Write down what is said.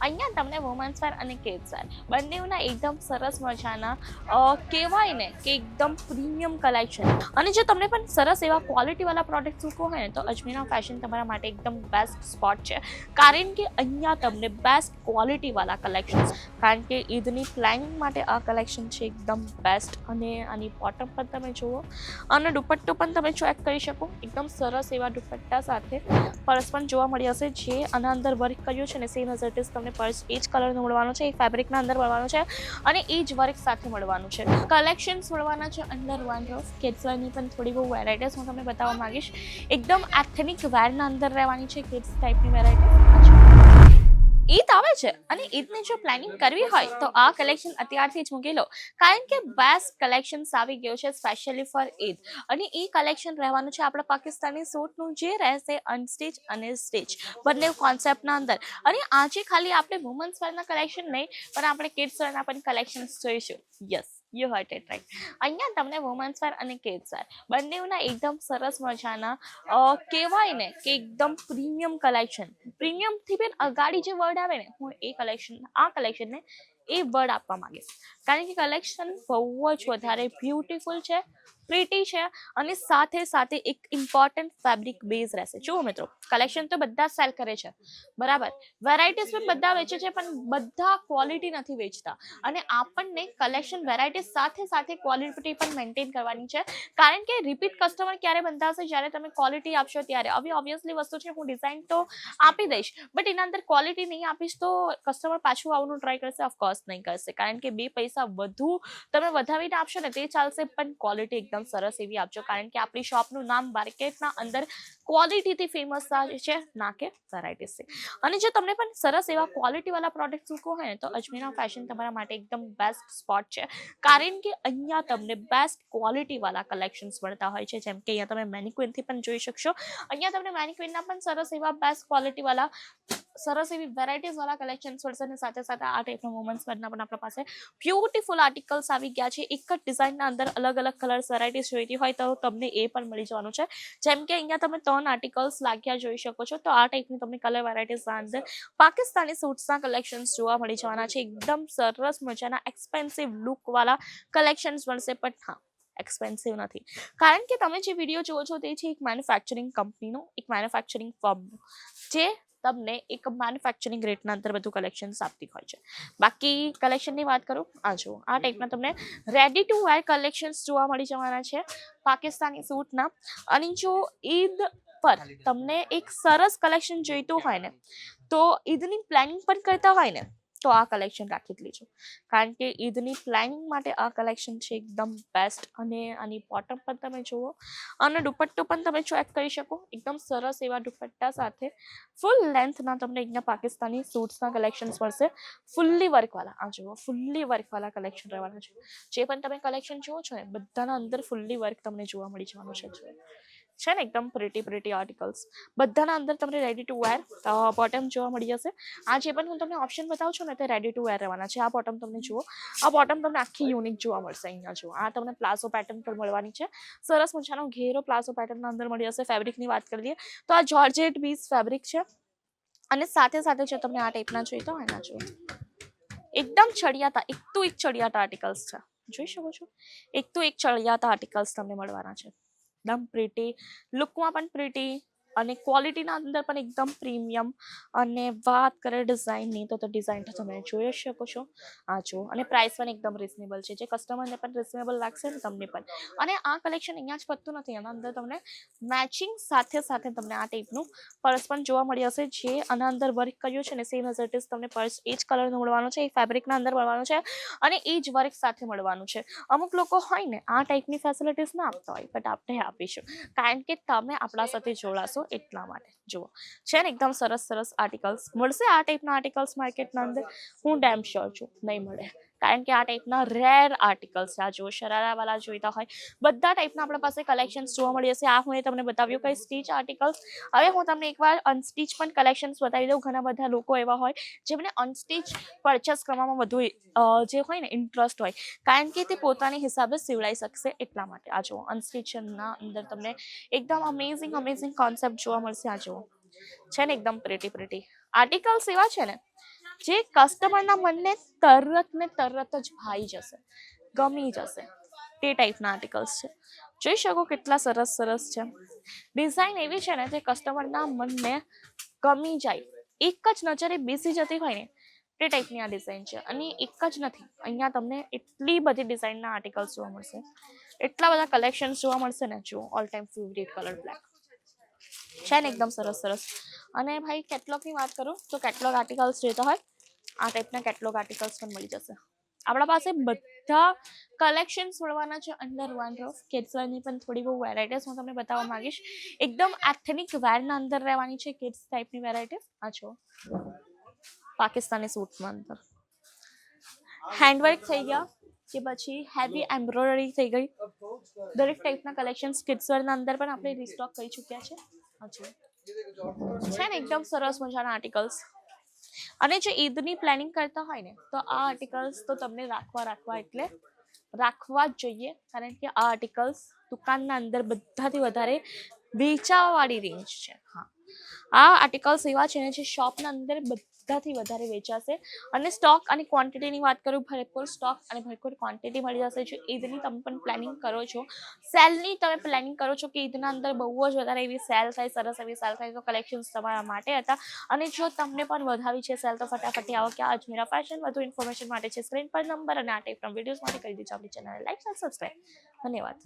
અહીંયા તમને વુમન્સ વેર અને કિડ્સ વેર બંનેના એકદમ સરસ મજાના કહેવાય ને કે એકદમ પ્રીમિયમ કલેક્શન. અને જો તમને પણ સરસ એવા ક્વોલિટીવાળા પ્રોડક્ટ મૂકવો હોય ને તો અજમેરા ફેશન તમારા માટે એકદમ બેસ્ટ સ્પોટ છે. કારણ કે અહીંયા તમને બેસ્ટ ક્વોલિટીવાળા કલેક્શન્સ, કારણ કે ઈદની પ્લાનિંગ માટે આ કલેક્શન છે એકદમ બેસ્ટ. અને આની બોટમ પણ તમે જુઓ અને દુપટ્ટો પણ તમે ચેક કરી શકો. એકદમ સરસ એવા દુપટ્ટા સાથે પર્સ પણ જોવા મળી હશે, જે આના અંદર વર્ક કર્યું છે ને સેમ એઝ ઇટ ઇઝ તમને પર્સ એ જ કલરનું મળવાનું છે, એ ફેબ્રિકના અંદર મળવાનું છે અને એ જ વર્ક સાથે મળવાનું છે. કલેક્શન્સ મળવાના છે અંડર વન રૂફ. કિડ્સ વેરની પણ થોડી બહુ વેરાયટીઝ હું તમને બતાવવા માંગીશ. એકદમ એથનિક વેરના અંદર રહેવાની છે કિડ્સ ટાઈપની વેરાયટી. ઈદ આવે છે અને ઈદની જો પ્લાનિંગ કરવી હોય તો આ કલેક્શન અત્યારથી જ મૂકી લો, કારણ કે બેસ્ટ કલેક્શન્સ આવી ગયો છે સ્પેશિયલી ફોર ઈદ. અને એ કલેક્શન રહેવાનું છે આપણા પાકિસ્તાની સૂટનું, જે રહેશે અનસ્ટિચ અને સ્ટિચ બંને કોન્સેપ્ટના અંદર. અને આજે ખાલી આપણે વુમન્સ વેરના કલેક્શન નહીં, પણ આપણે કિડ્સ વેરના પણ કલેક્શન્સ જોઈશું. Yes, you hurt it right. અહીંયા તમને વુમન્સ વેર અને કિડ્સ વેર બંનેના એકદમ સરસ મજાના કહેવાય ને કે એકદમ પ્રીમિયમ કલેક્શન. પ્રીમિયમથી પણ અગાડી જે વર્ડ આવે ને, હું આ કલેક્શનને એ વર્ડ આપવા માંગીશ. કારણ કે કલેક્શન બહુ જ વધારે બ્યુટીફુલ છે, પ્રીટી છે અને સાથે સાથે એક ઇમ્પોર્ટન્ટ ફેબ્રિક બેઝ રહેશે. જુઓ મિત્રો, કલેક્શન તો બધા સેલ કરે છે બરાબર, વેરાયટીઝ પણ બધા વેચે છે, પણ બધા ક્વોલિટી નથી વેચતા. અને આપણને કલેક્શન વેરાયટી સાથે સાથે ક્વોલિટી પણ મેન્ટેન કરવાની છે, કારણ કે રિપીટ કસ્ટમર ક્યારે બનતા હશે, જ્યારે તમે ક્વોલિટી આપશો ત્યારે. હવે ઓબ્વિયસલી વસ્તુ છે, હું ડિઝાઇન તો આપી દઈશ, બટ એના અંદર ક્વોલિટી નહીં આપીશ તો કસ્ટમર પાછું આવવાનું ટ્રાય કરશે? ઓફકોર્સ નહીં કરશે, કારણ કે બે પૈસા વધુ તમે વધાવીને આપશો ને તે ચાલશે, પણ ક્વોલિટી એકદમ સરસ એવી આપજો. કારણ કે આપણી શોપનું નામ માર્કેટના અંદર ક્વોલિટીથી ફેમસ છે, ના કે વેરાયટીથી. અને જો તમને પણ સરસ એવા ક્વોલિટીવાળા પ્રોડક્ટ મૂકવો હોય ને તો અજમેરા ફેશન તમારા માટે એકદમ બેસ્ટ સ્પોટ છે. કારણ કે અહીંયા તમને બેસ્ટ ક્વોલિટીવાળા કલેક્શન્સ મળતા હોય છે. જેમ કે અહીંયા તમે મેનિક્વિનથી પણ જોઈ શકશો. અહીંયા તમને મેનિક્વિનના પણ સરસ એવા બેસ્ટ ક્વોલિટીવાળા સરસ એવી વેરાયટીઝ વાળા કલેક્શન્સ મળશે. અને સાથે સાથે આ ટાઈપના વુમન્સ વેરના પણ આપણા પાસે બ્યુટીફુલ આર્ટિકલ્સ આવી ગયા છે. એક જ ડિઝાઇનના અંદર અલગ અલગ કલર્સ વેરાયટીઝ જોઈતી હોય તો તમને એ પણ મળી જવાનું છે. જેમ કે અહીંયા તમે 3 આર્ટિકલ્સ લાગ્યા જોઈ શકો છો, તો આ ટાઈપની તમને કલર વેરાયટીઝના અંદર પાકિસ્તાની સૂટ્સના કલેક્શન્સ જોવા મળી જવાના છે. એકદમ સરસ મજાના એક્સપેન્સિવ લુકવાળા કલેક્શન્સ મળશે, પણ હા, એક્સપેન્સિવ નથી. કારણ કે તમે જે વિડીયો જુઓ છો તે છે એક મેન્યુફેક્ચરિંગ કંપનીનું, એક મેન્યુફેક્ચરિંગ ફર્મનું, જે તમને એક મેન્યુફેક્ચરિંગ રેટના અંદર બધું કલેક્શન્સ આપતી હોય છે. બાકી કલેક્શનની વાત કરું, આ જુઓ, આ ટાઈપના તમને રેડી ટુ વેર કલેક્શન્સ જોવા મળી જવાના છે પાકિસ્તાની સૂટના. અને જો ઈદ પર તમને એક સરસ કલેક્શન જોઈતું હોય ને, તો ઈદની પ્લાનિંગ પણ કરતા હોય ને, તો આ કલેક્શન રાખી જ લેજો. કારણ કે ઈદની પ્લાનિંગ માટે આ કલેક્શન છે એકદમ બેસ્ટ. અને આની બોટમ પણ તમે જુઓ અને દુપટ્ટો પણ તમે ચેક કરી શકો. એકદમ સરસ એવા દુપટ્ટા સાથે ફૂલ લેન્થના તમને અહીંયા પાકિસ્તાની સૂટ્સના કલેક્શન્સ મળશે, ફુલ્લી વર્કવાળા. આ જુઓ, ફુલ્લી વર્કવાળા કલેક્શન રહેવાના છે. જે પણ તમે કલેક્શન જુઓ છો ને, બધાના અંદર ફુલ્લી વર્ક તમને જોવા મળી જવાનું છે ને એકદમ પ્રીટી આર્ટિકલ્સ. બધાના અંદર તમને રેડી ટુ વેર બોટમ જોવા મળી જશે. આ જે પણ હું તમને ઓપ્શન બતાવું છું ને, તે રેડી ટુ વેર રહેવાના છે. આ બોટમ તમને જુઓ, આ બોટમ તમને આખી યુનિક જોવા મળશે. અહીંયા જુઓ, આ તમને પ્લાઝો પેટર્ન પર મળવાની છે. સરસ મજાનો ઘેરો પ્લાઝો પેટર્નના અંદર મળી જશે. ફેબ્રિકની વાત કરી લઈએ તો આ જોર્જેટ બીઝ ફેબ્રિક છે. અને સાથે સાથે જો તમને આ ટાઈપના જોઈતો હોય ને, જુઓ, એકદમ ચડિયાતા, એક તો એક ચડિયાતા આર્ટિકલ્સ છે. જોઈ શકો છો, એક તો એક ચડિયાતા આર્ટિકલ્સ તમને મળવાના છે. એકદમ પ્રીટી લુકમાં પણ પ્રીટી અને ક્વોલિટીના અંદર પણ એકદમ પ્રીમિયમ. અને વાત કરે ડિઝાઇનની તો ડિઝાઇન તો તમે જોઈ શકો છો. આ જો, અને પ્રાઇસ પણ એકદમ રિઝનેબલ છે, જે કસ્ટમરને પણ રિઝનેબલ લાગશે ને તમને પણ. અને આ કલેક્શન અહીંયા જ પતતું નથી, એના અંદર તમને મેચિંગ સાથે સાથે તમને આ ટાઈપનું પર્સ પણ જોવા મળી હશે, જે આના અંદર વર્ક કર્યું છે ને સેમ એઝ ઇટ ઇઝ તમને પર્સ એ જ કલરનું મળવાનું છે, એ ફેબ્રિકના અંદર મળવાનું છે અને એ જ વર્ક સાથે મળવાનું છે. અમુક લોકો હોય ને આ ટાઈપની ફેસિલિટીઝ ના આપતા હોય, બટ આપણે આપીશું, કારણ કે તમે આપણા સાથે જોડાશો એટલા માટે. જુઓ, છે ને એકદમ સરસ સરસ આર્ટિકલ્સ મળશે. આ ટાઈપના આર્ટિકલ્સ માર્કેટના અંદર હું ડેમ શ્યોર છું નહીં મળે, કારણ કે આ ટાઈપના રેર આર્ટિકલ્સ છે. આ જો શરારાવાળા જોઈતા હોય, બધા ટાઈપના આપણા પાસે કલેક્શન્સ જોવા મળી જશે. આ હું તમને બતાવ્યું કઈ સ્ટીચ આર્ટિકલ્સ. હવે હું તમને એકવાર અનસ્ટીચ પણ કલેક્શન્સ બતાવી દઉં. ઘણા બધા લોકો એવા હોય જેમને અનસ્ટીચ પરચેસ કરવામાં વધુ જે હોય ને ઇન્ટરેસ્ટ હોય, કારણ કે તે પોતાની હિસાબે સીવડાઈ શકશે એટલા માટે. આ જુઓ, અનસ્ટીચના અંદર તમને એકદમ અમેઝિંગ કોન્સેપ્ટ જોવા મળશે. આ જુઓ, છે ને એકદમ પ્રીટી આર્ટિકલ્સ એવા છે ને જે કસ્ટમરના મનને તરત ને તરત જ ભાઈ જશે, ગમી જશે, તે ટાઈપના આર્ટિકલ્સ છે. જોઈ શકો કેટલા સરસ સરસ છે. ડિઝાઇન એવી છે ને જે કસ્ટમરના મનને ગમી જાય, એક જ નજરે બેસી જતી હોય ને તે ટાઈપની આ ડિઝાઇન છે. અને એક જ નથી, અહીંયા તમને એટલી બધી ડિઝાઇનના આર્ટિકલ્સ જોવા મળશે, એટલા બધા કલેક્શન્સ જોવા મળશે ને. જો all time favourite colour black છે ને, એકદમ સરસ સરસ. અને ભાઈ કેટલોગની વાત કરું તો કેટલોગ આર્ટિકલ્સ જોઈતા હોય આ ટાઈપના કેટલોગ આર્ટિકલ્સ પણ મળી જશે. આપણા પાસે બધા કલેક્શન્સ મળવાના છે અંડર વન રૂફ. કિડ્સની પણ થોડી બહુ વેરાયટીઝ હું તમને બતાવવા માંગીશ. એકદમ એથેનિક વેરના અંદર રહેવાની છે કિડ્સ ટાઈપની વેરાયટી. આ જો પાકિસ્તાની સૂટમાં અંદર હેન્ડવર્ક થઈ ગયા કે પછી હેવી એમ્બ્રોઇડરી થઈ ગઈ, દરેક ટાઈપના કલેક્શન્સ કિડ્સવેરના અંદર પણ આપણે રિસ્ટોક કરી ચૂક્યા છે. છે ને એકદમ સરસ મજાના આર્ટિકલ્સ. અને જો ઈદની પ્લાનિંગ કરતા હોય ને તો આ આર્ટિકલ્સ તો તમને રાખવા એટલે રાખવા જ જોઈએ. કારણ કે આ આર્ટિકલ્સ દુકાનના અંદર બધાથી વધારે વેચાવાળી રેન્જ છે. હા, આ આર્ટિકલ્સ એવા છે ને જે શોપના અંદર બધાથી વધારે વેચાશે. અને સ્ટોક અને ક્વોન્ટિટીની વાત કરું, ભરપૂર સ્ટોક અને ભરપૂર ક્વોન્ટિટી મળી જશે. જો ઈદની તમે પણ પ્લાનિંગ કરો છો, સેલની તમે પ્લાનિંગ કરો છો કે ઈદના અંદર બહુ જ વધારે એવી સેલ થાય, સરસ એવી સેલ થાય, તો કલેક્શન્સ તમારા માટે હતા. અને જો તમને પણ વધાવી છે સેલ તો ફટાફટ આવો કે અજમેરા ફેશન. વધુ ઇન્ફોર્મેશન માટે છે સ્ક્રીન પર નંબર, અને આ ટાઈપના વિડીયોઝ માટે કરી દીધો આપણી ચેનલ લાઈક અને સબસ્ક્રાઈબ. ધન્યવાદ.